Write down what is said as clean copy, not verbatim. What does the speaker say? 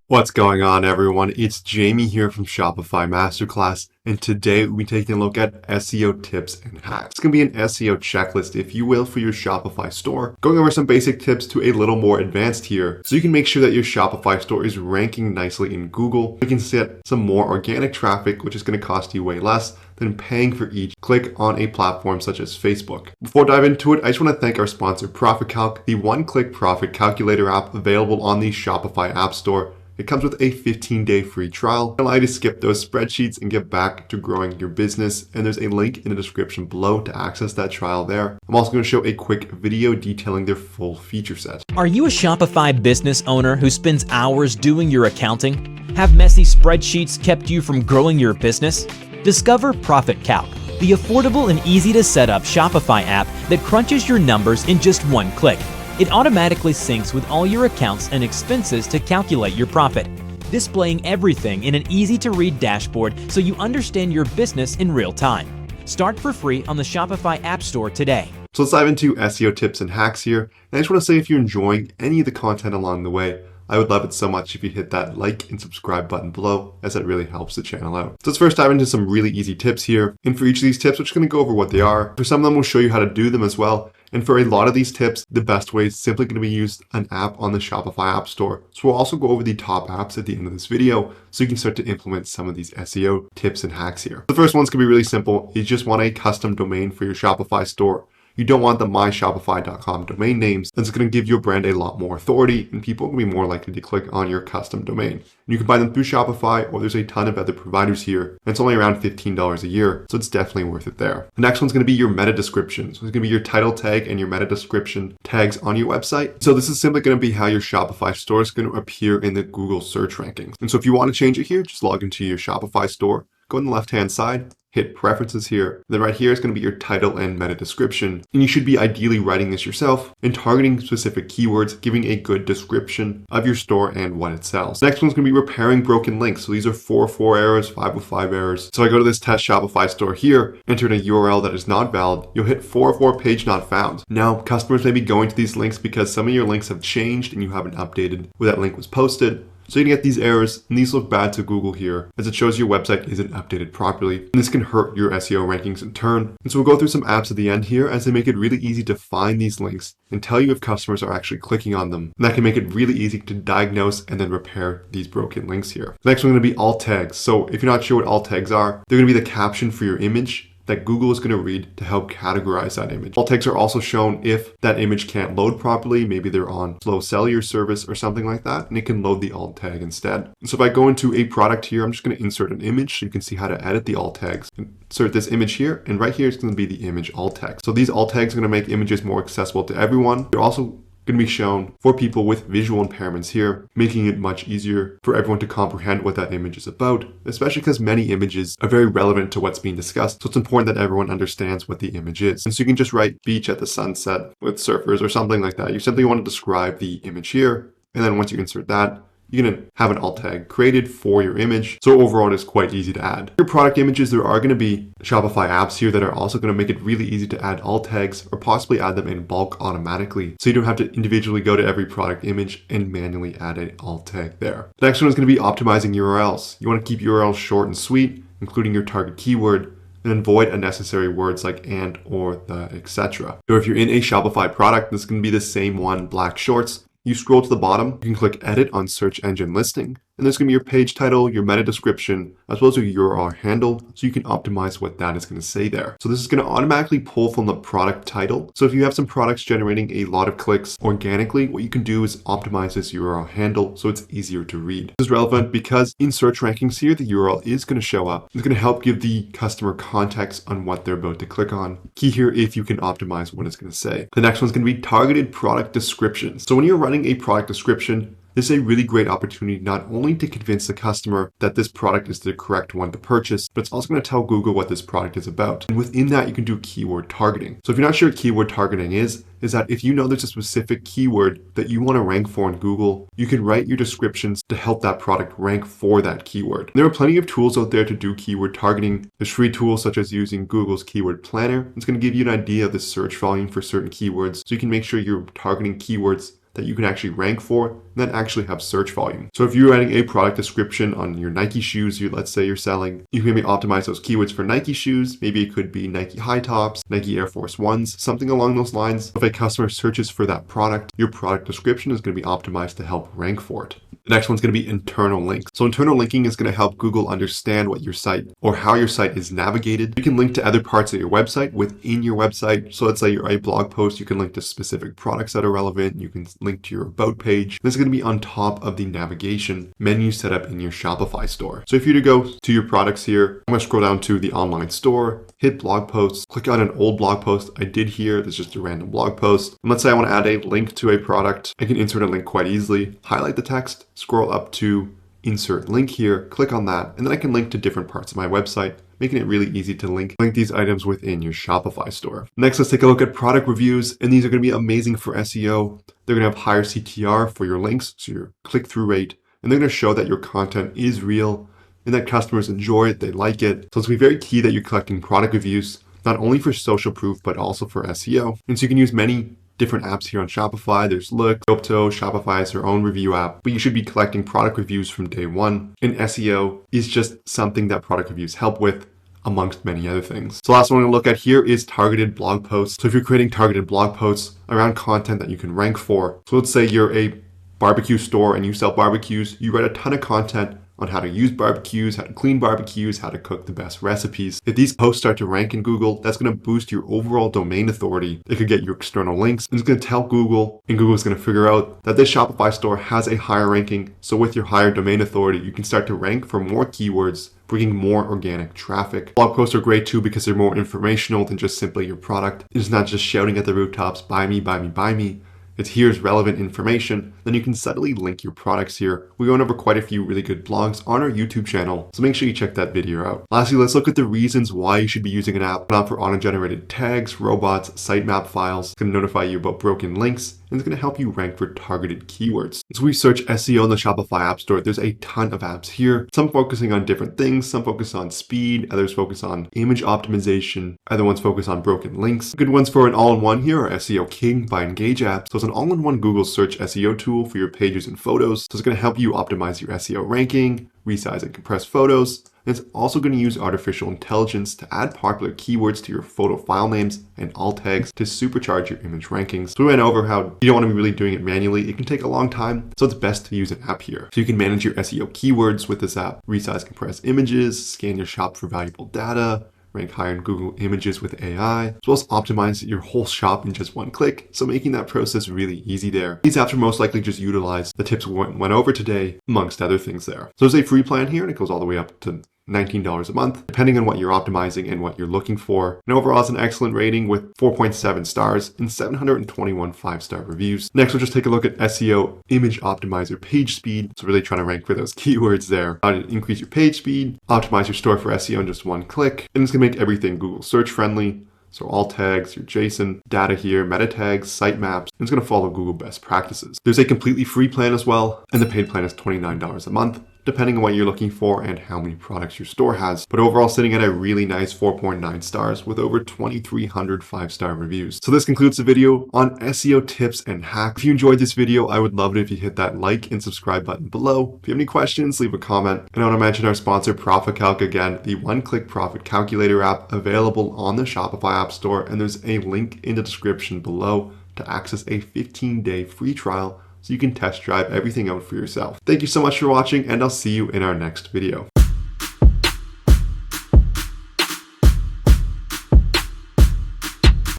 What's going on, everyone? It's Jamie here from Shopify Masterclass, and today we'll be taking a look at SEO tips and hacks. It's going to be an SEO checklist, if you will, for your Shopify store, going over some basic tips to a little more advanced here, so you can make sure that your Shopify store is ranking nicely in Google. You can set some more organic traffic, which is going to cost you way less than paying for each click on a platform such as Facebook. Before I dive into it, I just want to thank our sponsor, Profit Calc, the one-click profit calculator app available on the Shopify App Store. It comes with a 15-day free trial. It'll allow you to skip those spreadsheets and get back to growing your business. And there's a link in the description below to access that trial there. I'm also going to show a quick video detailing their full feature set. Are you a Shopify business owner who spends hours doing your accounting? Have messy spreadsheets kept you from growing your business? Discover Profit Calc, the affordable and easy to set up Shopify app that crunches your numbers in just one click. It automatically syncs with all your accounts and expenses to calculate your profit, displaying everything in an easy-to-read dashboard so you understand your business in real time. Start for free on the Shopify App Store today. So let's dive into SEO tips and hacks here. And I just want to say, if you're enjoying any of the content along the way, I would love it so much if you hit that like and subscribe button below, as that really helps the channel out. So let's first dive into some really easy tips here. And for each of these tips, we're just going to go over what they are. For some of them, we'll show you how to do them as well. And for a lot of these tips, the best way is simply going to be use an app on the Shopify App Store. So we'll also go over the top apps at the end of this video, so you can start to implement some of these SEO tips and hacks here. The first one's going to be really simple. You just want a custom domain for your Shopify store. You don't want the myshopify.com domain names. That's going to give your brand a lot more authority, and people will be more likely to click on your custom domain. And you can buy them through Shopify, or there's a ton of other providers here. And it's only around $15 a year, so it's definitely worth it there. The next one's going to be your meta description. So it's going to be your title tag and your meta description tags on your website. So this is simply going to be how your Shopify store is going to appear in the Google search rankings. And so if you want to change it here, just log into your Shopify store, go on the left-hand side, hit preferences here. Then right here is going to be your title and meta description. And you should be ideally writing this yourself and targeting specific keywords, giving a good description of your store and what it sells. Next one's going to be repairing broken links. So these are 404 errors, 505 errors. So I go to this test Shopify store here, enter in a URL that is not valid. You'll hit 404 page not found. Now, customers may be going to these links because some of your links have changed and you haven't updated where that link was posted. So you can get these errors, and these look bad to Google here, as it shows your website isn't updated properly. And this can hurt your SEO rankings in turn. And so we'll go through some apps at the end here, as they make it really easy to find these links and tell you if customers are actually clicking on them. And that can make it really easy to diagnose and then repair these broken links here. The next one is going to be alt tags. So if you're not sure what alt tags are, they're going to be the caption for your image that Google is going to read to help categorize that image. Alt tags are also shown if that image can't load properly, maybe they're on slow cellular service or something like that, and it can load the alt tag instead. So if I go into a product here, I'm just going to insert an image so you can see how to edit the alt tags. Insert this image here, and right here is going to be the image alt tag. So these alt tags are going to make images more accessible to everyone. They're also going to be shown for people with visual impairments here, making it much easier for everyone to comprehend what that image is about, especially because many images are very relevant to what's being discussed. So it's important that everyone understands what the image is. And so you can just write beach at the sunset with surfers or something like that. You simply want to describe the image here. And then once you insert that, you're going to have an alt tag created for your image. So overall, it's quite easy to add. Your product images, there are going to be Shopify apps here that are also going to make it really easy to add alt tags or possibly add them in bulk automatically. So you don't have to individually go to every product image and manually add an alt tag there. The next one is going to be optimizing URLs. You want to keep URLs short and sweet, including your target keyword, and avoid unnecessary words like and, or, the, etc. So if you're in a Shopify product, this is going to be the same one, black shorts. You scroll to the bottom, you can click edit on search engine listing, and there's going to be your page title, your meta description, as well as your URL handle, so you can optimize what that is going to say there. So this is going to automatically pull from the product title. So if you have some products generating a lot of clicks organically, what you can do is optimize this URL handle so it's easier to read. This is relevant because in search rankings here, the URL is going to show up. It's going to help give the customer context on what they're about to click on. Key here if you can optimize what it's going to say. The next one's going to be targeted product descriptions. So when you're running a product description, this is a really great opportunity not only to convince the customer that this product is the correct one to purchase, but it's also going to tell Google what this product is about. And within that, you can do keyword targeting. So if you're not sure what keyword targeting is that if you know there's a specific keyword that you want to rank for in Google, you can write your descriptions to help that product rank for that keyword. There are plenty of tools out there to do keyword targeting. There's free tools such as using Google's Keyword Planner. It's going to give you an idea of the search volume for certain keywords, so you can make sure you're targeting keywords that you can actually rank for and then actually have search volume. So if you're writing a product description on your Nike shoes, let's say you're selling, you can maybe optimize those keywords for Nike shoes. Maybe it could be Nike high tops, Nike Air Force Ones, something along those lines. If a customer searches for that product, your product description is going to be optimized to help rank for it. The next one's going to be internal links. So internal linking is going to help Google understand what your site or how your site is navigated. You can link to other parts of your website within your website. So let's say you're a blog post, you can link to specific products that are relevant. You can link to your about page. This is going to be on top of the navigation menu set up in your Shopify store. So if you were to go to your products here, I'm going to scroll down to the online store, hit blog posts, click on an old blog post. I did here, there's just a random blog post. And let's say I want to add a link to a product. I can insert a link quite easily, highlight the text, scroll up to insert link here, click on that, and then I can link to different parts of my website, making it really easy to link these items within your Shopify store. Next, let's take a look at product reviews, and these are going to be amazing for SEO. They're going to have higher CTR for your links, so your click-through rate, and they're going to show that your content is real and that customers enjoy it, they like it. So it's going to be very key that you're collecting product reviews, not only for social proof, but also for SEO. And so you can use many different apps here on Shopify. There's Look, Opto, Shopify has their own review app, but you should be collecting product reviews from day one. And SEO is just something that product reviews help with, amongst many other things. So last one we're going to look at here is targeted blog posts. So if you're creating targeted blog posts around content that you can rank for, so let's say you're a barbecue store and you sell barbecues, you write a ton of content on how to use barbecues, how to clean barbecues, how to cook the best recipes. If these posts start to rank in Google, that's going to boost your overall domain authority. It could get your external links, and it's going to tell Google, and Google is going to figure out that this Shopify store has a higher ranking. So with your higher domain authority, you can start to rank for more keywords, bringing more organic traffic. Blog posts are great too because they're more informational than just simply your product. It's not just shouting at the rooftops, buy me, buy me, buy me. It's here's relevant information, then you can subtly link your products here. We went over quite a few really good blogs on our YouTube channel, so make sure you check that video out. Lastly, let's look at the reasons why you should be using an app. Not for auto-generated tags, robots, sitemap files. It's going to notify you about broken links, and it's going to help you rank for targeted keywords. So we search SEO in the Shopify App Store. There's a ton of apps here, some focusing on different things, some focus on speed, others focus on image optimization, other ones focus on broken links. Good ones for an all-in-one here are SEO King by Engage Apps. So it's an all-in-one Google search SEO tool for your pages and photos. So it's going to help you optimize your SEO ranking, resize and compress photos. And it's also going to use artificial intelligence to add popular keywords to your photo file names and alt tags to supercharge your image rankings. So we went over how you don't want to be really doing it manually. It can take a long time, so it's best to use an app here. So you can manage your SEO keywords with this app, resize, compress images, scan your shop for valuable data, rank higher in Google Images with AI, as well as optimize your whole shop in just one click, so making that process really easy there. These apps are most likely just utilize the tips we went over today, amongst other things there. So there's a free plan here, and it goes all the way up to $19 a month, depending on what you're optimizing and what you're looking for. And overall, it's an excellent rating with 4.7 stars and 721 5-star reviews. Next, we'll just take a look at SEO Image Optimizer page speed. So really trying to rank for those keywords there. How to increase your page speed, optimize your store for SEO in just one click, and it's gonna make everything Google search friendly. So alt tags, your JSON, data here, meta tags, sitemaps, and it's going to follow Google best practices. There's a completely free plan as well, and the paid plan is $29 a month, depending on what you're looking for and how many products your store has. But overall, sitting at a really nice 4.9 stars with over 2,300 5-star reviews. So this concludes the video on SEO tips and hacks. If you enjoyed this video, I would love it if you hit that like and subscribe button below. If you have any questions, leave a comment. And I want to mention our sponsor, Profit Calc again, the one-click profit calculator app available on the Shopify App Store. And there's a link in the description below to access a 15-day free trial so you can test drive everything out for yourself. Thank you so much for watching, and I'll see you in our next video.